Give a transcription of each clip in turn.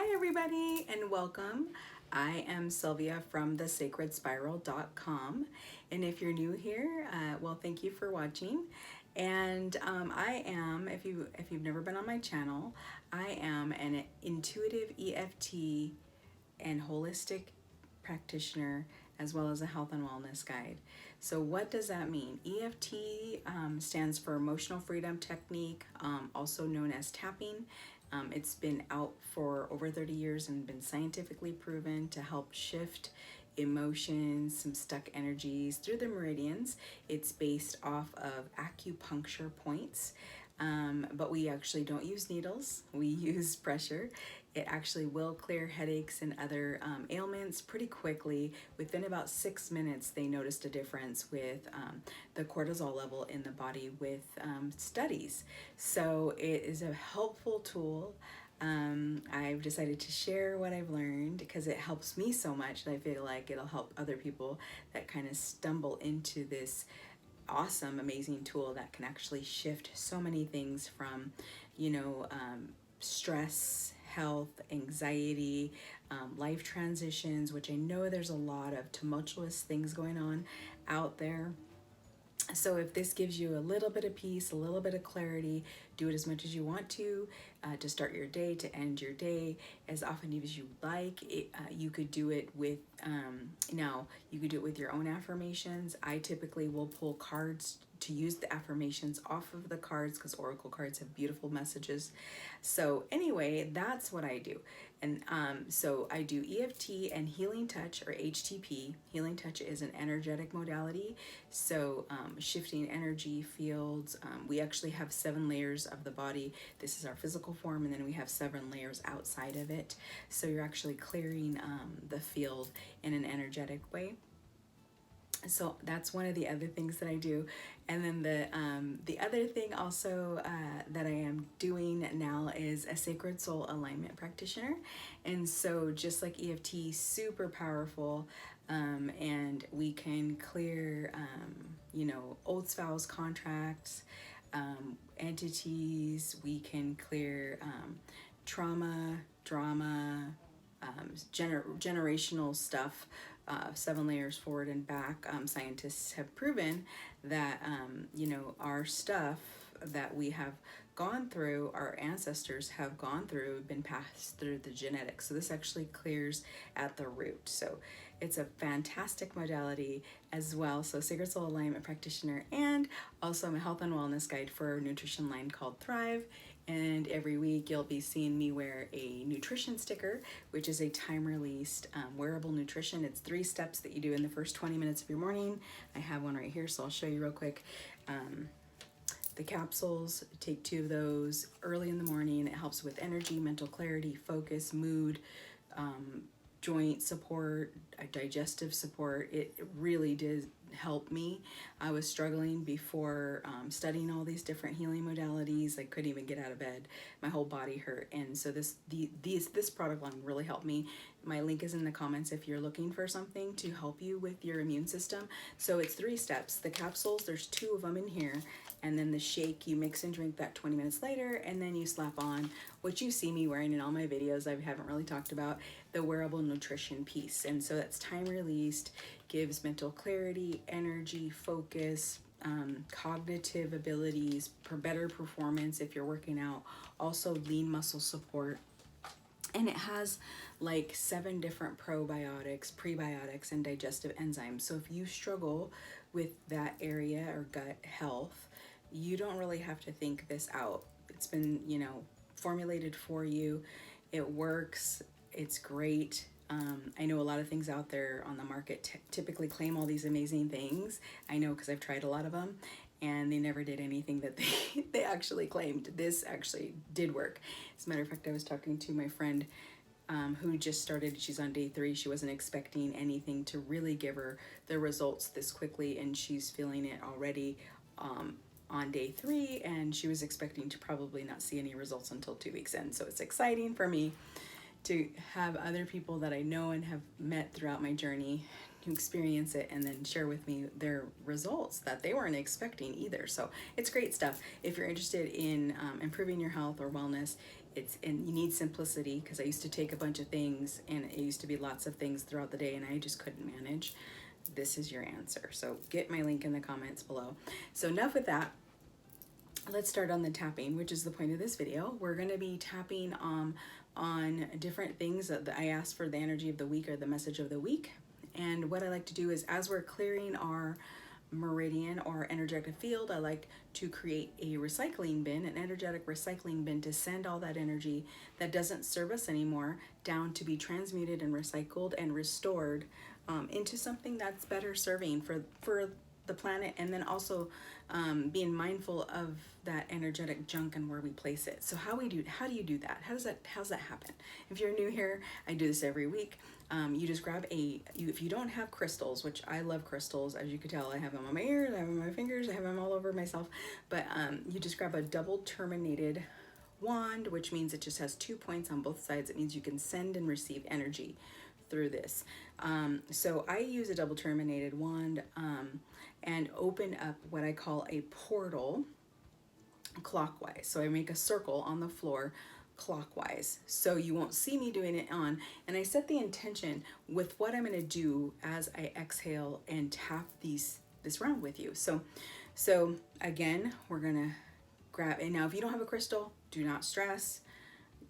Hi everybody and welcome. I am Sylvia from thesacredspiral.com, and if you're new here, well, thank you for watching. And I am, if you've never been on my channel, I am an intuitive EFT and holistic practitioner, as well as a health and wellness guide. So what does that mean? EFT stands for Emotional Freedom Technique, also known as tapping. It's been out for over 30 years and been scientifically proven to help shift emotions, some stuck energies through the meridians. It's based off of acupuncture points, but we actually don't use needles. We use pressure. It actually will clear headaches and other ailments pretty quickly. Within about 6 minutes, they noticed a difference with the cortisol level in the body with studies. So it is a helpful tool. I've decided to share what I've learned because it helps me so much, and I feel like it'll help other people that kind of stumble into this awesome, amazing tool that can actually shift so many things from, stress, health, anxiety, life transitions, which I know there's a lot of tumultuous things going on out there. So if this gives you a little bit of peace, a little bit of clarity, do it as much as you want to start your day, to end your day, as often as you like. You could do it with, now you could do it with your own affirmations. I typically will pull cards to use the affirmations off of the cards because oracle cards have beautiful messages. So anyway, that's what I do. And so I do EFT and Healing Touch, or HTP. Healing Touch is an energetic modality. So shifting energy fields. We actually have 7 layers of the body. This is our physical form, and then we have 7 layers outside of it. So you're actually clearing the field in an energetic way. So that's one of the other things that I do. And then the other thing also that I am doing now is a sacred soul alignment practitioner. And so just like EFT, super powerful, and we can clear old spouse contracts, entities. We can clear trauma, drama, generational stuff, 7 layers forward and back. Scientists have proven that our stuff that we have gone through, our ancestors have gone through, been passed through the genetics. So this actually clears at the root. So it's a fantastic modality as well. So Sacred Soul Alignment Practitioner, and also I'm a health and wellness guide for a nutrition line called Thrive. And every week you'll be seeing me wear a nutrition sticker, which is a time-released wearable nutrition. It's 3 steps that you do in the first 20 minutes of your morning. I have one right here, so I'll show you real quick. The capsules, take 2 of those early in the morning. It helps with energy, mental clarity, focus, mood, joint support, digestive support. It really did help me. I was struggling before studying all these different healing modalities. I couldn't even get out of bed. My whole body hurt. And so this product line really helped me. My link is in the comments if you're looking for something to help you with your immune system. So it's 3 steps. The capsules, there's 2 of them in here. And then the shake, you mix and drink that 20 minutes later, and then you slap on what you see me wearing in all my videos. I haven't really talked about the wearable nutrition piece. And so that's time released, gives mental clarity, energy, focus, cognitive abilities, for better performance if you're working out, also lean muscle support. And it has like 7 different probiotics, prebiotics, and digestive enzymes. So if you struggle with that area or gut health, you don't really have to think this out. It's been, formulated for you. It works. It's great. I know a lot of things out there on the market typically claim all these amazing things. I know because I've tried a lot of them, and they never did anything that they actually claimed. This actually did work. As a matter of fact, I was talking to my friend who just started. She's on day 3. She wasn't expecting anything to really give her the results this quickly, and she's feeling it already on day 3, and she was expecting to probably not see any results until 2 weeks in. So it's exciting for me to have other people that I know and have met throughout my journey experience it and then share with me their results that they weren't expecting either. So it's great stuff. If you're interested in improving your health or wellness, and you need simplicity, because I used to take a bunch of things and it used to be lots of things throughout the day and I just couldn't manage. This is your answer. So get my link in the comments below. So enough with that. Let's start on the tapping, which is the point of this video. We're going to be tapping on different things that I asked for, the energy of the week or the message of the week. And what I like to do is, as we're clearing our meridian or energetic field, I like to create a recycling bin, an energetic recycling bin, to send all that energy that doesn't serve us anymore down to be transmuted and recycled and restored into something that's better serving for the planet, and then also being mindful of that energetic junk and where we place it. So how do you do that? How's that happen? If you're new here, I do this every week. You just grab if you don't have crystals, which I love crystals, as you can tell, I have them on my ears, I have them on my fingers, I have them all over myself, but you just grab a double terminated wand, which means it just has 2 points on both sides. It means you can send and receive energy through this. So I use a double terminated wand and open up what I call a portal clockwise. So I make a circle on the floor clockwise, so you won't see me doing it on, and I set the intention with what I'm going to do as I exhale and tap this round with you. So again, we're gonna grab, and now if you don't have a crystal, do not stress,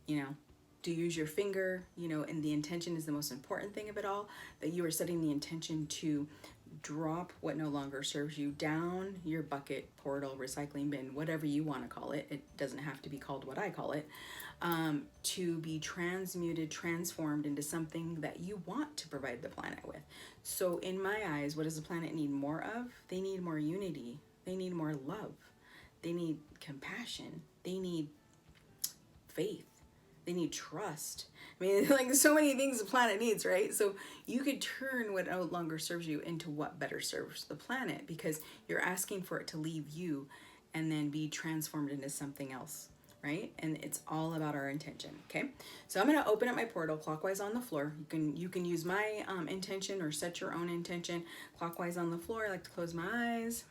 do use your finger, and the intention is the most important thing of it all, that you are setting the intention to drop what no longer serves you down your bucket, portal, recycling bin, whatever you want to call it. It doesn't have to be called what I call it, to be transmuted, transformed into something that you want to provide the planet with. So in my eyes, what does the planet need more of? They need more unity. They need more love. They need compassion. They need faith. They need trust. I mean, like, so many things the planet needs, right? So you could turn what no longer serves you into what better serves the planet, because you're asking for it to leave you and then be transformed into something else, right? And it's all about our intention, okay? So I'm going to open up my portal clockwise on the floor. You can use my intention or set your own intention clockwise on the floor. I like to close my eyes,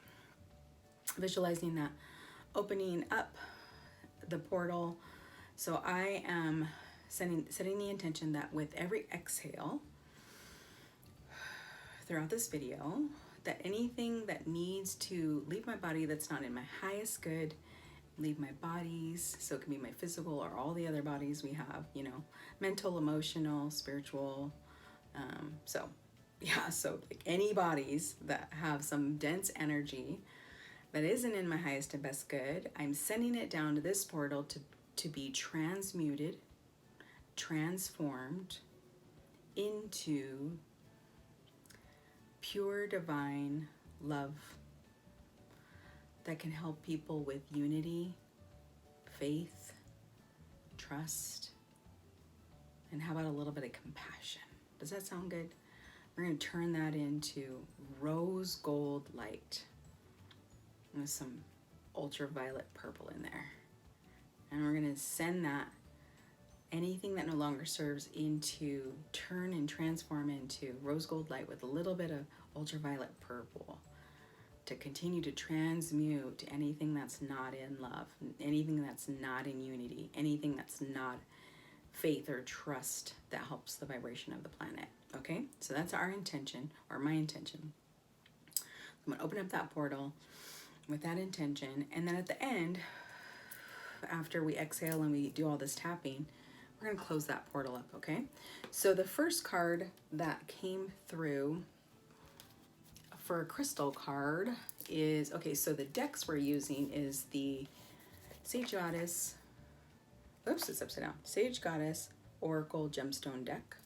visualizing that opening up the portal. So I am setting the intention that with every exhale throughout this video, that anything that needs to leave my body that's not in my highest good, leave my bodies. So it can be my physical or all the other bodies we have, mental, emotional, spiritual. So like any bodies that have some dense energy that isn't in my highest and best good, I'm sending it down to this portal to be transmuted, transformed into pure divine love that can help people with unity, faith, trust, and how about a little bit of compassion? Does that sound good? We're going to turn that into rose gold light with some ultraviolet purple in there. And we're going to send that, anything that no longer serves, into turn and transform into rose gold light with a little bit of ultraviolet purple, to continue to transmute anything that's not in love, anything that's not in unity, anything that's not faith or trust that helps the vibration of the planet. Okay, so that's our intention, or my intention. I'm going to open up that portal with that intention, and then at the end, after we exhale and we do all this tapping, we're going to close that portal up, okay? So the first card that came through for a crystal card is, okay, so the decks we're using is the Sage Goddess, oops, it's upside down, Sage Goddess Oracle Gemstone deck,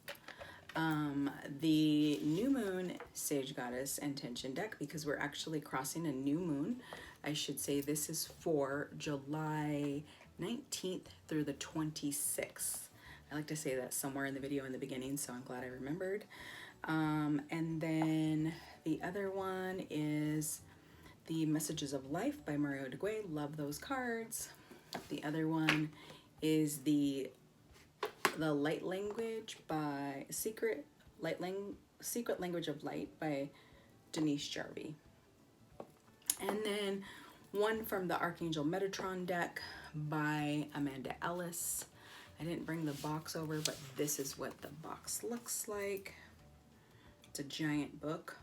the New Moon Sage Goddess Intention deck, because we're actually crossing a new moon. I should say this is for July 19th through the 26th. I like to say that somewhere in the video in the beginning, so I'm glad I remembered. And then the other one is the Messages of Life by Mario de Guay. Love those cards. The other one is the Light Language by Secret Light Secret Language of Light by Denise Jarvie. And then one from the Archangel Metatron deck by Amanda Ellis. I didn't bring the box over, but this is what the box looks like. It's a giant book,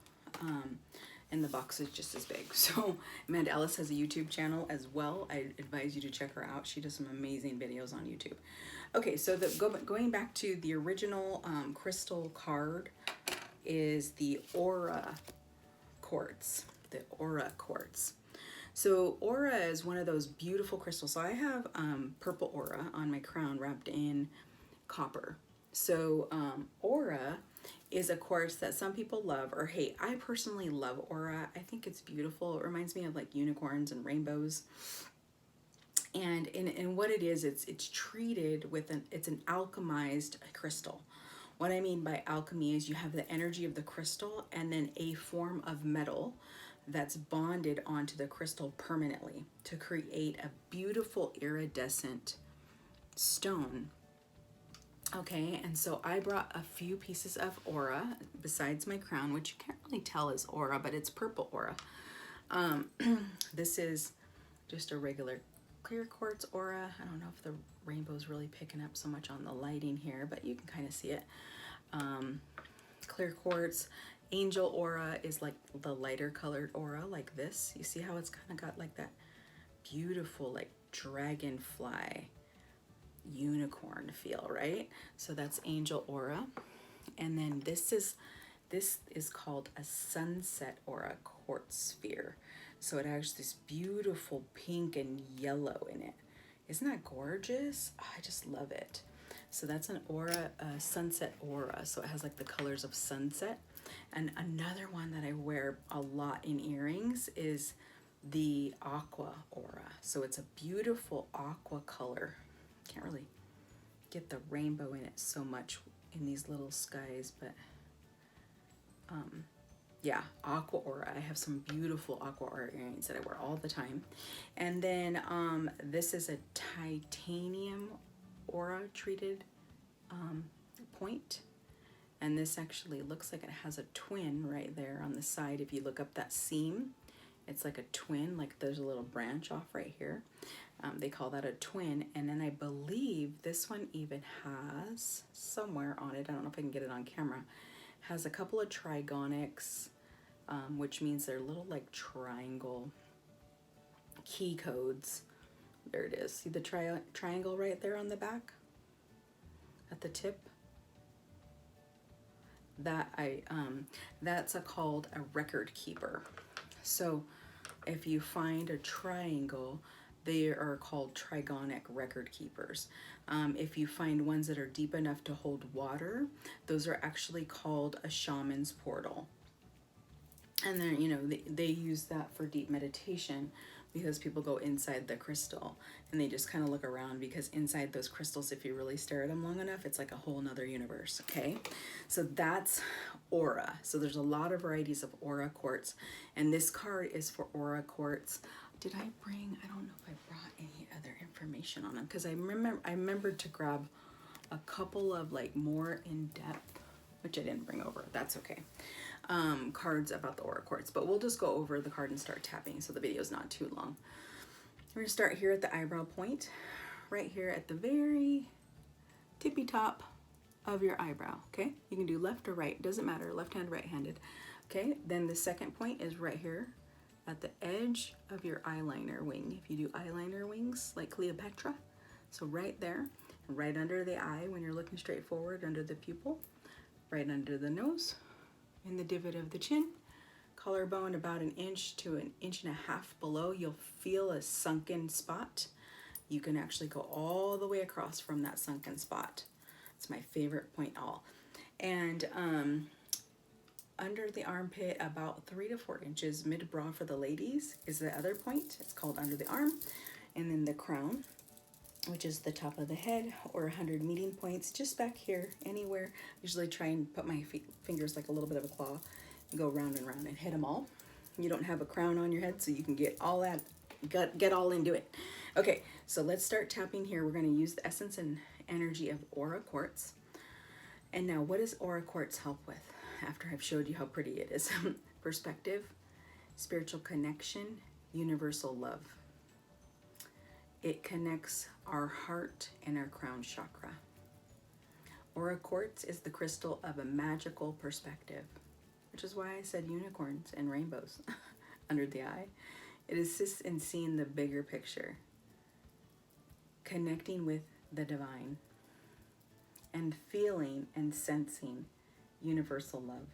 and the box is just as big. So Amanda Ellis has a YouTube channel as well. I advise you to check her out. She does some amazing videos on YouTube. Okay, so going back to the original crystal card is the Aura Quartz. The Aura Quartz. So Aura is one of those beautiful crystals. So I have purple Aura on my crown wrapped in copper. So Aura is a quartz that some people love or hate. I personally love Aura. I think it's beautiful. It reminds me of like unicorns and rainbows. And in what it is, it's treated with it's an alchemized crystal. What I mean by alchemy is you have the energy of the crystal and then a form of metal that's bonded onto the crystal permanently to create a beautiful iridescent stone. Okay, and so I brought a few pieces of Aura besides my crown, which you can't really tell is Aura, but it's purple Aura. This is just a regular clear quartz Aura. I don't know if the rainbow's really picking up so much on the lighting here, but you can kind of see it. Clear quartz. Angel Aura is like the lighter colored Aura, like this. You see how it's kind of got like that beautiful like dragonfly unicorn feel, right? So that's Angel Aura. And then this is called a Sunset Aura quartz sphere. So it has this beautiful pink and yellow in it. Isn't that gorgeous? Oh, I just love it. So that's an Aura, Sunset Aura. So it has like the colors of sunset. And another one that I wear a lot in earrings is the Aqua Aura. So it's a beautiful aqua color. Can't really get the rainbow in it so much in these little skies, but yeah, Aqua Aura. I have some beautiful Aqua Aura earrings that I wear all the time. And then this is a titanium Aura treated point. And this actually looks like it has a twin right there on the side. If you look up that seam, it's like a twin, like there's a little branch off right here. They call that a twin. And then I believe this one even has somewhere on it, I don't know if I can get it on camera, has a couple of trigonics, which means they're little like triangle key codes. There it is. See the triangle right there on the back at the tip? That's called a record keeper. So if you find a triangle, they are called trigonic record keepers. If you find ones that are deep enough to hold water, those are actually called a shaman's portal. And then, you know, they use that for deep meditation because people go inside the crystal and they just kind of look around, because inside those crystals, if you really stare at them long enough, it's like a whole nother universe. Okay, so that's Aura. So there's a lot of varieties of Aura quartz, and this card is for Aura quartz. Did I bring, I don't know if I brought any other information on them, because I remembered to grab a couple of like more in-depth, which I didn't bring over. That's okay. Cards about the Aura quartz, but we'll just go over the card and start tapping so the video is not too long. We're gonna start here at the eyebrow point, right here at the very tippy top of your eyebrow. Okay, you can do left or right, doesn't matter, left hand, right handed. Okay, then the second point is right here at the edge of your eyeliner wing. If you do eyeliner wings like Cleopatra, so right there, right under the eye when you're looking straight forward, under the pupil, right under the nose, in the divot of the chin, collarbone about 1 inch to 1.5 inches below, you'll feel a sunken spot. You can actually go all the way across from that sunken spot. It's my favorite point all. And under the armpit, about 3 to 4 inches, mid-bra for the ladies, is the other point. It's called under the arm. And then the crown, which is the top of the head, or 100 meeting points, just back here, anywhere. Usually try and put my fingers like a little bit of a claw and go round and round and hit them all. You don't have a crown on your head, so you can get all that, get all into it. Okay, so let's start tapping here. We're going to use the essence and energy of Aura Quartz. And now, what does Aura Quartz help with? after I've showed you how pretty it is. Perspective, spiritual connection, universal love. It connects our heart and our crown chakra. Aura Quartz is the crystal of a magical perspective, which is why I said unicorns and rainbows under the eye. It assists in seeing the bigger picture, connecting with the divine, and feeling and sensing universal love.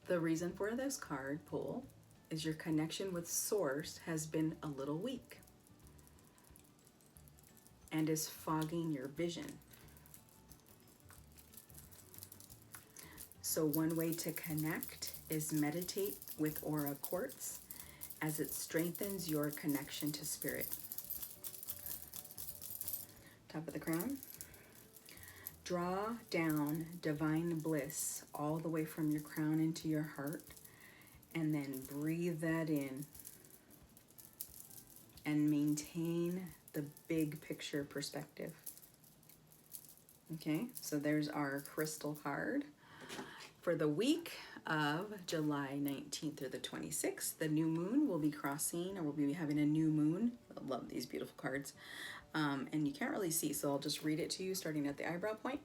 The reason for this card pull is your connection with Source has been a little weak and is fogging your vision. So one way to connect is meditate with Aura Quartz, as it strengthens your connection to spirit. Top of the crown. Draw down divine bliss all the way from your crown into your heart, and then breathe that in and maintain the big picture perspective. Okay, so there's our crystal card. For the week of July 19th through the 26th, the new moon will be crossing, or we'll be having a new moon. I love these beautiful cards. And you can't really see, so I'll just read it to you starting at the eyebrow point.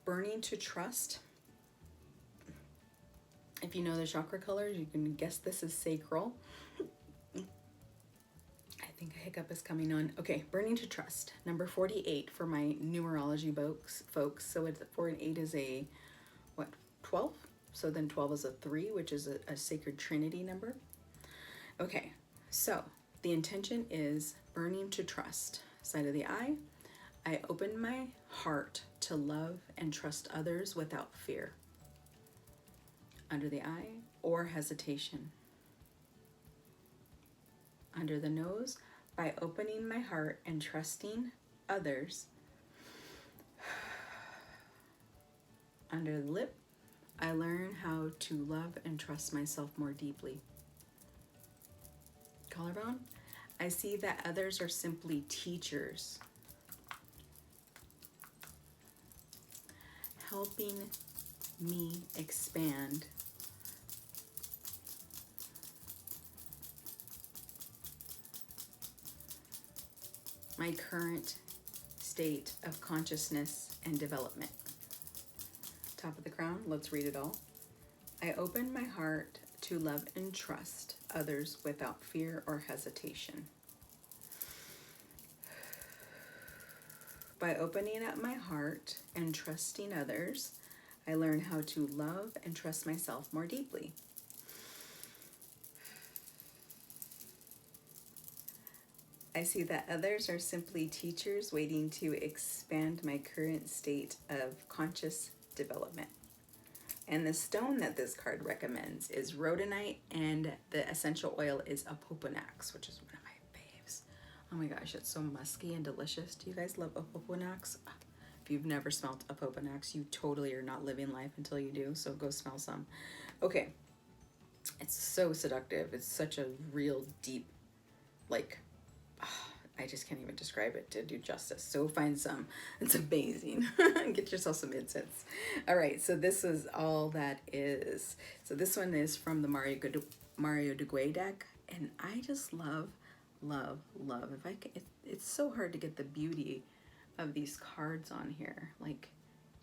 Burning to trust. If you know the chakra colors, you can guess this is sacral. I think a hiccup is coming on. Okay, burning to trust. Number 48 for my numerology folks. So it's 4 and 8 is a, what, 12? So then 12 is a 3, which is a sacred trinity number. Okay, so the intention is burning to trust. Side of the eye, I open my heart to love and trust others without fear. Under the eye, or hesitation. Under the nose, by opening my heart and trusting others. Under the lip, I learn how to love and trust myself more deeply. Collarbone, I see that others are simply teachers, helping me expand my current state of consciousness and development. Top of the crown, let's read it all. I open my heart to love and trust others without fear or hesitation. By opening up my heart and trusting others, I learn how to love and trust myself more deeply. I see that others are simply teachers waiting to expand my current state of conscious development. And the stone that this card recommends is rhodonite, and the essential oil is opoponax, which is one of my faves. Oh my gosh, it's so musky and delicious. Do you guys love opoponax? If you've never smelled opoponax, you totally are not living life until you do, so go smell some. Okay, it's so seductive. It's such a real deep, like, I just can't even describe it to do justice. So find some. It's amazing. Get yourself some incense. All right, so this is all that is. So this one is from the Mario Duguay deck, and I just love, love, love. If I can, it's so hard to get the beauty of these cards on here. Like,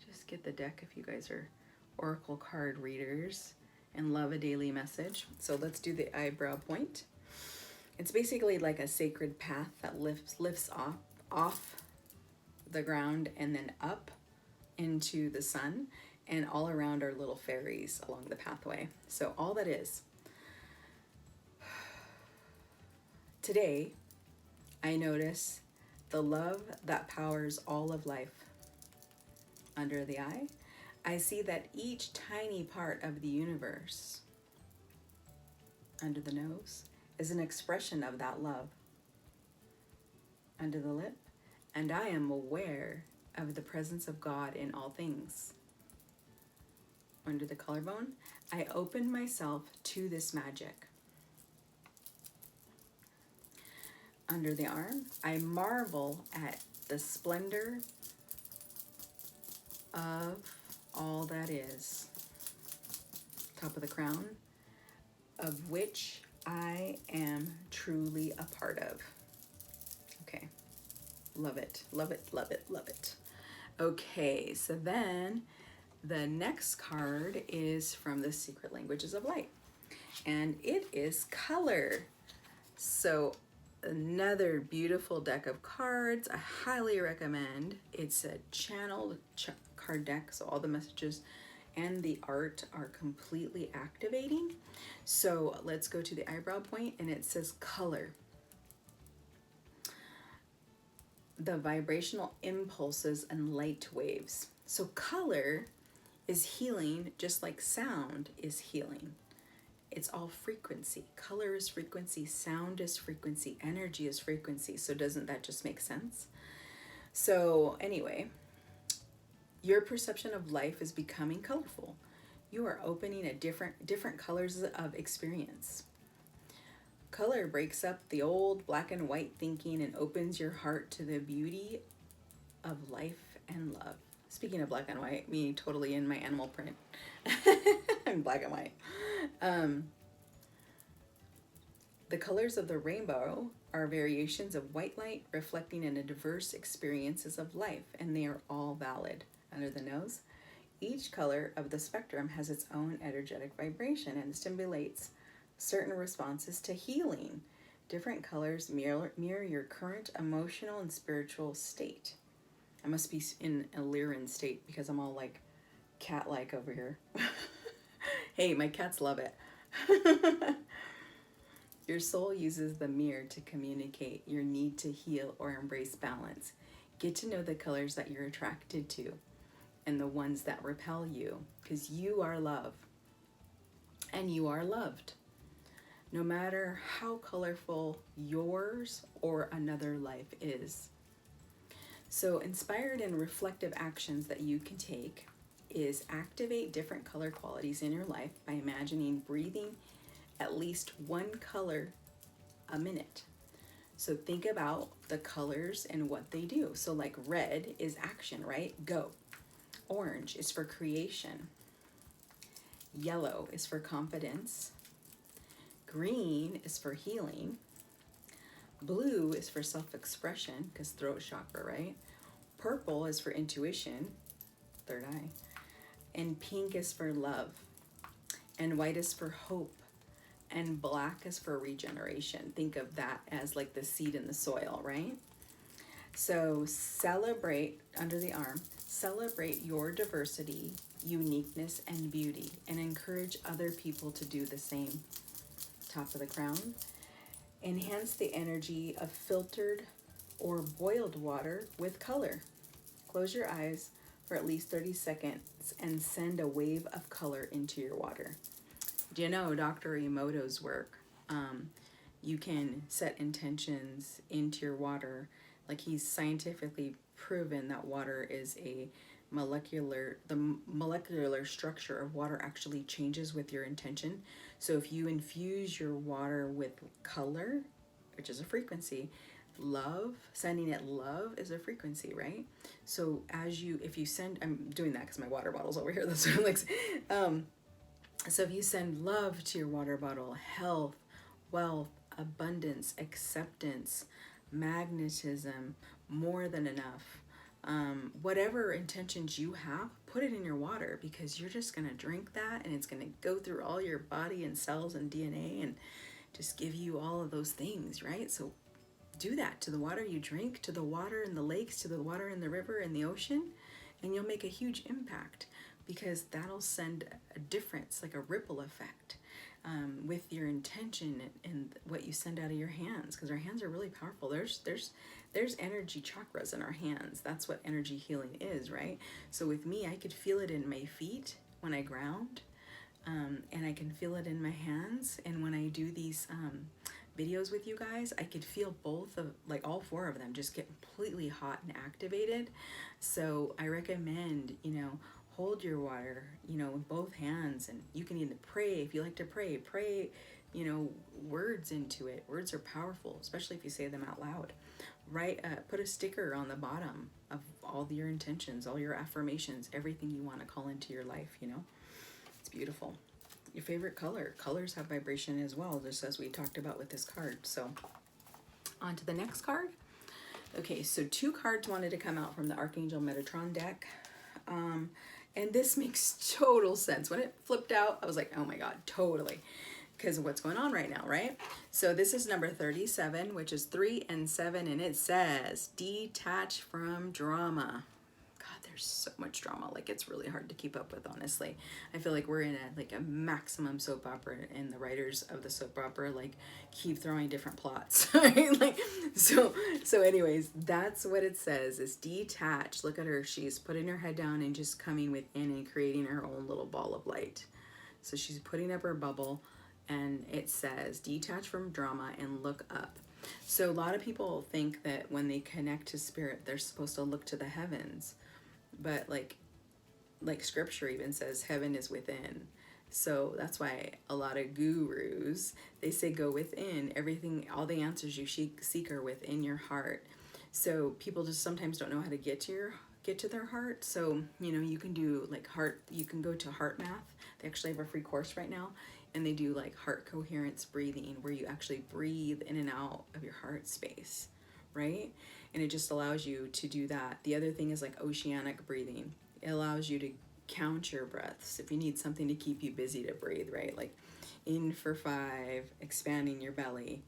just get the deck if you guys are oracle card readers and love a daily message. So let's do the eyebrow point. It's basically like a sacred path that lifts off the ground and then up into the sun, and all around are little fairies along the pathway. So all that is. Today, I notice the love that powers all of life. Under the eye, I see that each tiny part of the universe, under the nose, is an expression of that love. Under the lip, and I am aware of the presence of God in all things. Under the collarbone, I open myself to this magic. Under the arm, I marvel at the splendor of all that is, top of the crown, of which I am truly a part of. Okay, love it, love it, love it, love it. Okay, so then the next card is from the Secret Languages of Light, and it is color. So another beautiful deck of cards. I highly recommend. It's a channeled card deck, so all the messages and the art are completely activating. So let's go to the Eyebrow Point, and it says color. The vibrational impulses and light waves. So color is healing, just like sound is healing. It's all frequency. Color is frequency, sound is frequency, energy is frequency. So doesn't that just make sense? So anyway, your perception of life is becoming colorful. You are opening a different colors of experience. Color breaks up the old black and white thinking and opens your heart to the beauty of life and love. Speaking of black and white, me totally in my animal print. I'm black and white. The colors of the rainbow are variations of white light reflecting in a diverse experiences of life, and they are all valid. Under the nose, each color of the spectrum has its own energetic vibration and stimulates certain responses to healing. Different colors mirror your current emotional and spiritual state. I must be in a Lyran state because I'm all like cat-like over here. Hey, my cats love it. Your soul uses the mirror to communicate your need to heal or embrace balance. Get to know the colors that you're attracted to and the ones that repel you, because you are love and you are loved. No matter how colorful yours or another life is. So inspired and reflective actions that you can take is activate different color qualities in your life by imagining breathing at least one color a minute. So think about the colors and what they do. So like red is action, right? Go. Orange is for creation. Yellow is for confidence. Green is for healing. Blue is for self-expression, because throat chakra, right? Purple is for intuition, third eye. And pink is for love. And white is for hope. And black is for regeneration. Think of that as like the seed in the soil, right? So celebrate, under the arm, celebrate your diversity, uniqueness, and beauty, and encourage other people to do the same. Top of the crown. Enhance the energy of filtered or boiled water with color. Close your eyes for at least 30 seconds and send a wave of color into your water. Do you know Dr. Emoto's work? You can set intentions into your water. Like he's scientifically proven that water is the molecular structure of water actually changes with your intention. So if you infuse your water with color, which is a frequency, love, sending it love is a frequency, right? So if you send, I'm doing that because my water bottle's over here. That's what I'm like. So if you send love to your water bottle, health, wealth, abundance, acceptance, magnetism, more than enough, whatever intentions you have, put it in your water, because you're just going to drink that and it's going to go through all your body and cells and DNA and just give you all of those things, right? So do that to the water you drink, to the water in the lakes, to the water in the river and the ocean, and you'll make a huge impact, because that'll send a difference, like a ripple effect, with your intention and what you send out of your hands, because our hands are really powerful. There's energy chakras in our hands. That's what energy healing is, right? So with me, I could feel it in my feet when I ground, and I can feel it in my hands. And when I do these videos with you guys, I could feel both of, like all four of them just get completely hot and activated. So I recommend, hold your water, with both hands, and you can either pray if you like to pray, words into it. Words are powerful, especially if you say them out loud. Put a sticker on the bottom of all your intentions, all your affirmations, everything you want to call into your life. It's beautiful. Your favorite color. Colors have vibration as well, just as we talked about with this card. So on to the next card. Okay, so 2 cards wanted to come out from the Archangel Metatron deck. And this makes total sense. When it flipped out, I was like, oh my God, totally. Because of what's going on right now, right? So this is number 37, which is 3 and 7, and it says, detach from drama. God, there's so much drama. Like, it's really hard to keep up with, honestly. I feel like we're in a maximum soap opera, and the writers of the soap opera keep throwing different plots. Right? So anyways, that's what it says, is detach. Look at her. She's putting her head down and just coming within and creating her own little ball of light. So she's putting up her bubble, and it says detach from drama and look up. So a lot of people think that when they connect to spirit, they're supposed to look to the heavens. But like scripture even says, heaven is within. So that's why a lot of gurus, they say go within. Everything, all the answers you seek are within your heart. So people just sometimes don't know how to get to their heart. So you can do heart. You can go to Heart Math. They actually have a free course right now, and they do heart coherence breathing, where you actually breathe in and out of your heart space, right? And it just allows you to do that. The other thing is oceanic breathing. It allows you to count your breaths if you need something to keep you busy to breathe, right? In for 5, expanding your belly,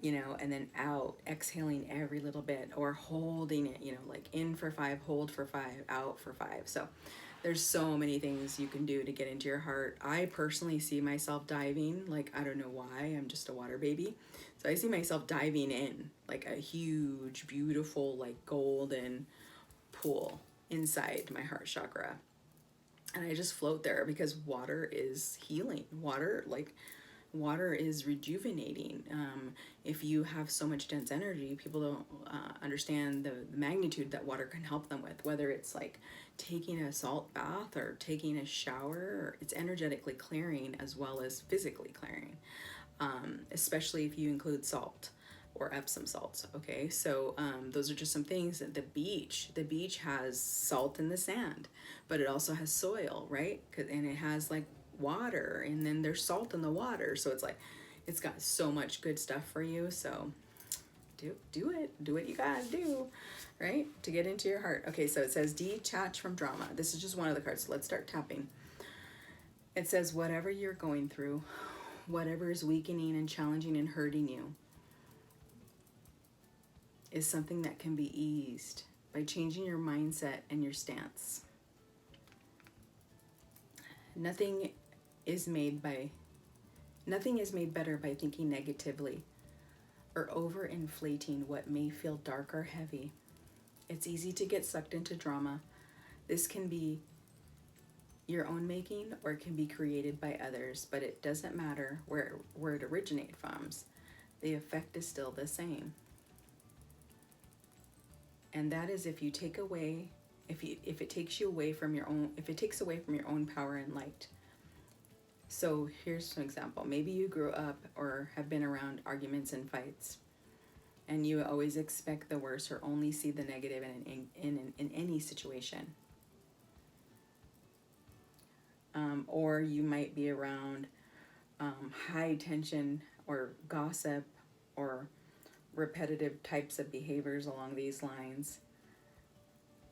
and then out, exhaling every little bit, or holding it, in for 5, hold for 5, out for 5. So there's so many things you can do to get into your heart. I personally see myself diving, I don't know why, I'm just a water baby. So I see myself diving in, a huge, beautiful, golden pool inside my heart chakra. And I just float there because water is healing. Water is rejuvenating. If you have so much dense energy, people don't understand the magnitude that water can help them with, whether it's taking a salt bath or taking a shower. It's energetically clearing as well as physically clearing, especially if you include salt or Epsom salts. Okay, so those are just some things. The beach has salt in the sand, but it also has soil, right? And it has water, and then there's salt in the water, so it's got so much good stuff for you. So do what you gotta do, right, to get into your heart. Okay, so it says detach from drama. This is just one of the cards, so let's start tapping. It says whatever you're going through, whatever is weakening and challenging and hurting you, is something that can be eased by changing your mindset and your stance. Nothing is made better by thinking negatively or overinflating what may feel dark or heavy. It's easy to get sucked into drama. This can be your own making, or it can be created by others, but it doesn't matter where it originates from. The effect is still the same. And that is if it takes away from your own power and light. So here's an example. Maybe you grew up or have been around arguments and fights, and you always expect the worst or only see the negative in any situation. Or you might be around high tension or gossip or repetitive types of behaviors along these lines.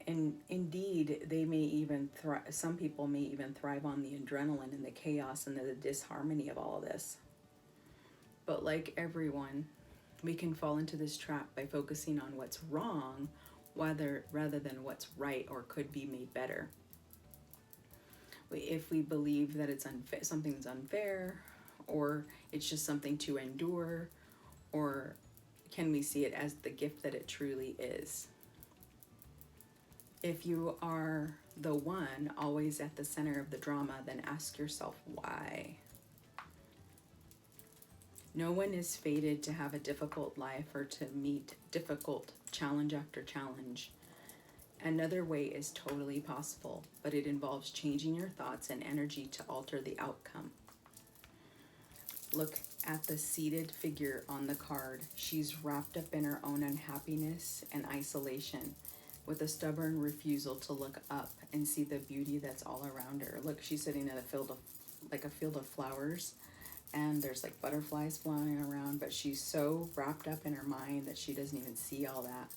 And indeed, they may even some people may even thrive on the adrenaline and the chaos and the disharmony of all of this. But like everyone, we can fall into this trap by focusing on what's wrong rather than what's right or could be made better. If we believe that it's unfair, something's unfair, or it's just something to endure, or can we see it as the gift that it truly is? If you are the one always at the center of the drama, then ask yourself why. No one is fated to have a difficult life or to meet difficult challenge after challenge. Another way is totally possible, but it involves changing your thoughts and energy to alter the outcome. Look at the seated figure on the card. She's wrapped up in her own unhappiness and isolation, with a stubborn refusal to look up and see the beauty that's all around her. Look, she's sitting in a field of flowers, and there's like butterflies flying around, but she's so wrapped up in her mind that she doesn't even see all that.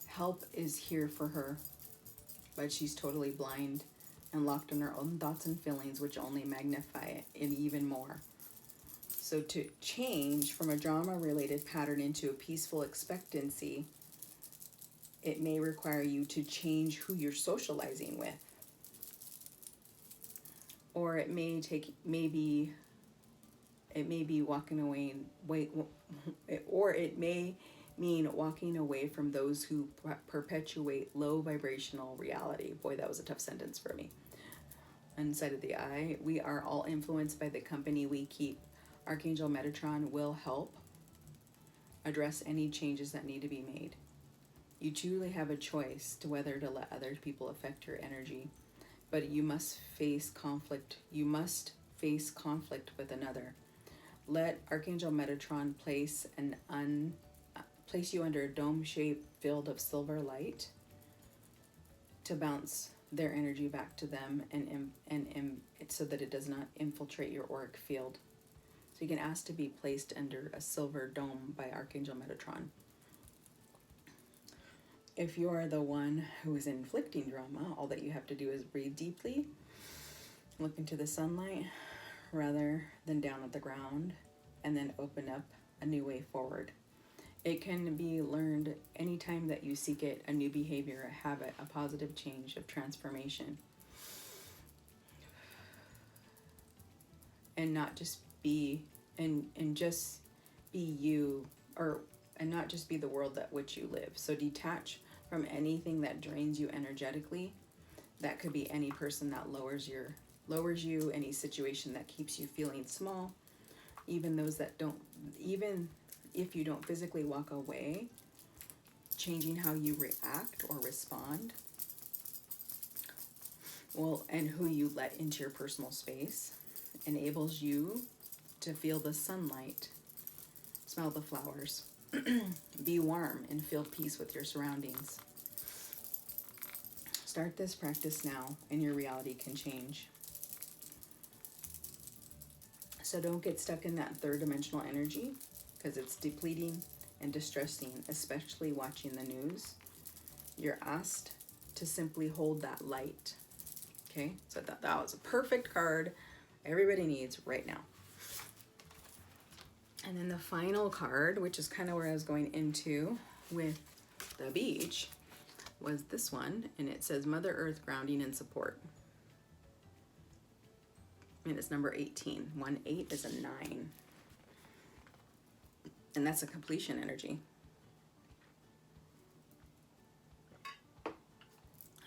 Help is here for her, but she's totally blind and locked in her own thoughts and feelings, which only magnify it even more. So to change from a drama-related pattern into a peaceful expectancy, it may require you to change who you're socializing with. Or it may be walking away, or it may mean walking away from those who perpetuate low vibrational reality. Boy, that was a tough sentence for me. Inside of the eye, we are all influenced by the company we keep. Archangel Metatron will help address any changes that need to be made. You truly have a choice to whether to let other people affect your energy, but you must face conflict. You must face conflict with another. Let Archangel Metatron place you under a dome-shaped field of silver light to bounce their energy back to them, and so that it does not infiltrate your auric field. So you can ask to be placed under a silver dome by Archangel Metatron. If you are the one who is inflicting drama, all that you have to do is breathe deeply, look into the sunlight rather than down at the ground, and then open up a new way forward. It can be learned anytime that you seek it, a new behavior, a habit, a positive change of transformation. And not just be, and just be you, and not just be the world that which you live. So detach from anything that drains you energetically. That could be any person that lowers you, any situation that keeps you feeling small, even those that don't, even if you don't physically walk away, changing how you react or respond, and who you let into your personal space, enables you to feel the sunlight, smell the flowers, be warm, and feel peace with your surroundings. Start this practice now, and your reality can change. So don't get stuck in that third dimensional energy, because it's depleting and distressing, especially watching the news. You're asked to simply hold that light. Okay, so that was a perfect card everybody needs right now. And then the final card, which is kind of where I was going into with the beach, was this one, and it says Mother Earth grounding and support. And it's number 18. 1-8 is a 9. And that's a completion energy.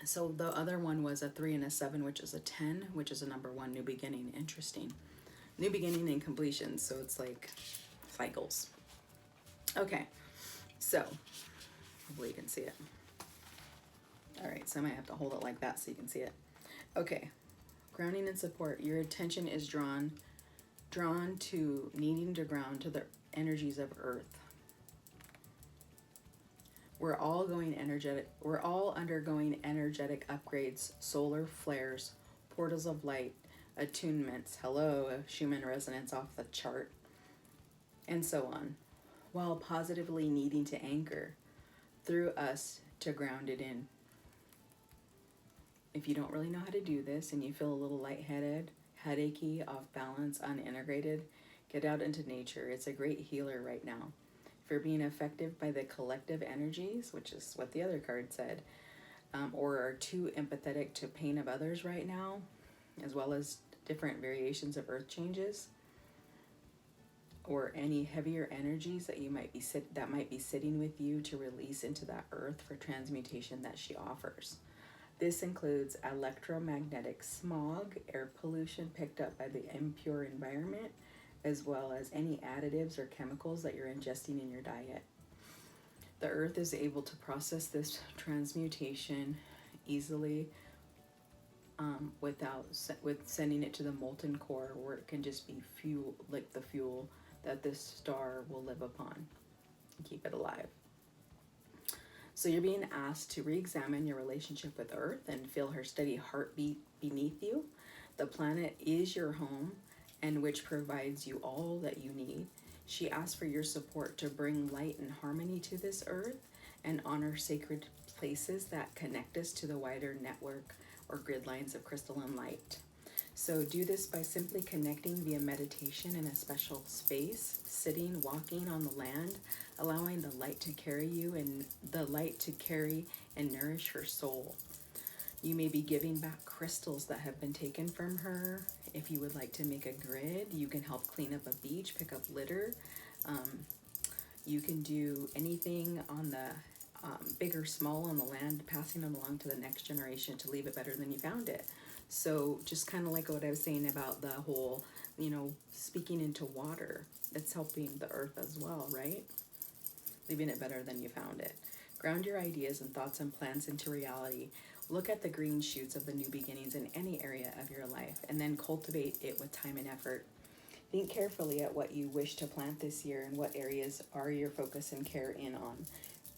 So the other one was a 3 and a 7, which is a 10, which is a number 1, new beginning. Interesting. New beginning and completion. So it's like cycles. Okay. So hopefully you can see it. All right. So I might have to hold it like that so you can see it. Okay. Grounding and support. Your attention is drawn to needing to ground to the energies of Earth. We're all undergoing energetic upgrades, solar flares, portals of light, attunements, hello, a Schumann resonance off the chart, and so on, while positively needing to anchor through us to ground it in. If you don't really know how to do this and you feel a little lightheaded, headachy, off balance, unintegrated, get out into nature. It's a great healer right now. If you're being affected by the collective energies, which is what the other card said, or are too empathetic to pain of others right now, as well as different variations of earth changes, or any heavier energies that might be sitting with you to release into that earth for transmutation that she offers. This includes electromagnetic smog, air pollution picked up by the impure environment, as well as any additives or chemicals that you're ingesting in your diet. The earth is able to process this transmutation easily, with sending it to the molten core, where it can just be fuel, like the fuel that this star will live upon and keep it alive. So you're being asked to re-examine your relationship with Earth and feel her steady heartbeat beneath you. The planet is your home, and which provides you all that you need. She asks for your support to bring light and harmony to this earth and honor sacred places that connect us to the wider network or grid lines of crystalline light. So do this by simply connecting via meditation in a special space, sitting, walking on the land, allowing the light to carry you and the light to carry and nourish her soul. You may be giving back crystals that have been taken from her. If you would like to make a grid, you can help clean up a beach, pick up litter. You can do anything on the big or small on the land, passing them along to the next generation to leave it better than you found it. So just kind of like what I was saying about the whole, speaking into water, it's helping the earth as well, right? Leaving it better than you found it. Ground your ideas and thoughts and plans into reality. Look at the green shoots of the new beginnings in any area of your life, and then cultivate it with time and effort. Think carefully at what you wish to plant this year and what areas are your focus and care in on.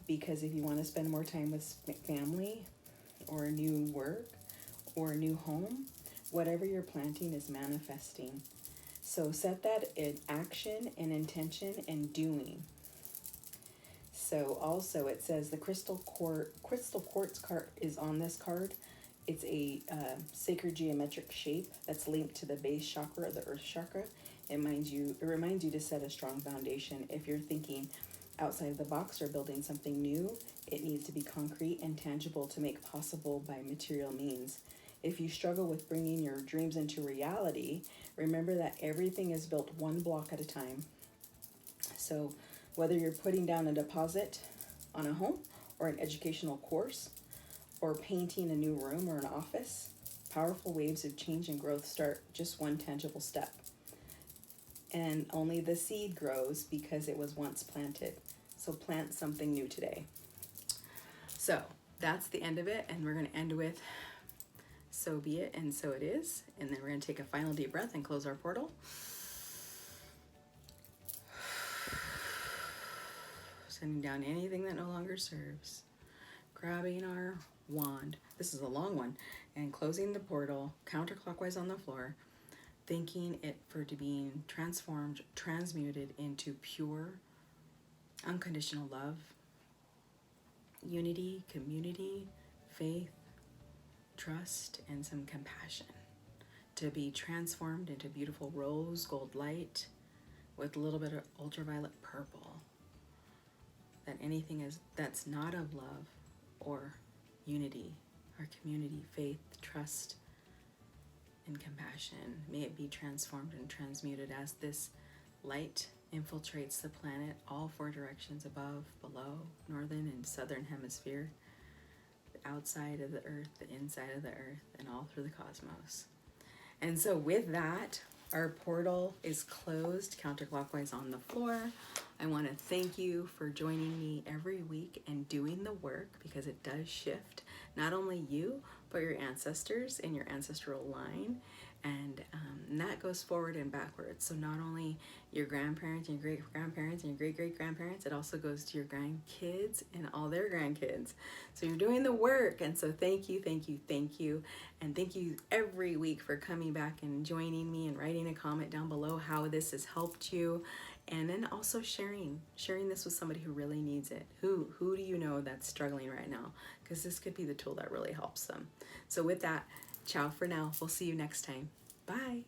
Because if you want to spend more time with family, or a new work, or a new home, whatever you're planting is manifesting. So set that in action and intention and doing. So also it says the crystal quartz card is on this card. It's a sacred geometric shape that's linked to the base chakra, the earth chakra. It reminds you to set a strong foundation. If you're thinking outside of the box or building something new, it needs to be concrete and tangible to make possible by material means. If you struggle with bringing your dreams into reality, remember that everything is built one block at a time. So whether you're putting down a deposit on a home or an educational course or painting a new room or an office, powerful waves of change and growth start just one tangible step. And only the seed grows because it was once planted. So plant something new today. So that's the end of it. And we're going to end with so be it and so it is. And then we're going to take a final deep breath and close our portal. Sending down anything that no longer serves. Grabbing our wand. This is a long one. And closing the portal counterclockwise on the floor. Thanking it for being transformed, transmuted into pure, unconditional love, unity, community, faith, trust, and some compassion. To be transformed into beautiful rose gold light with a little bit of ultraviolet purple. That anything that's not of love or unity or community, faith, trust, and compassion, may it be transformed and transmuted as this light infiltrates the planet, all four directions, above, below, northern and southern hemisphere, the outside of the earth, the inside of the earth, and all through the cosmos. And so with that, our portal is closed counterclockwise on the floor. I want to thank you for joining me every week and doing the work, because it does shift not only you, but your ancestors in your ancestral line. And that goes forward and backwards. So not only your grandparents, your great-grandparents, and your great-great-grandparents, it also goes to your grandkids and all their grandkids. So you're doing the work. And so thank you, thank you, thank you. And thank you every week for coming back and joining me and writing a comment down below how this has helped you. And then also sharing this with somebody who really needs it. Who do you know that's struggling right now? Because this could be the tool that really helps them. So with that, ciao for now. We'll see you next time. Bye.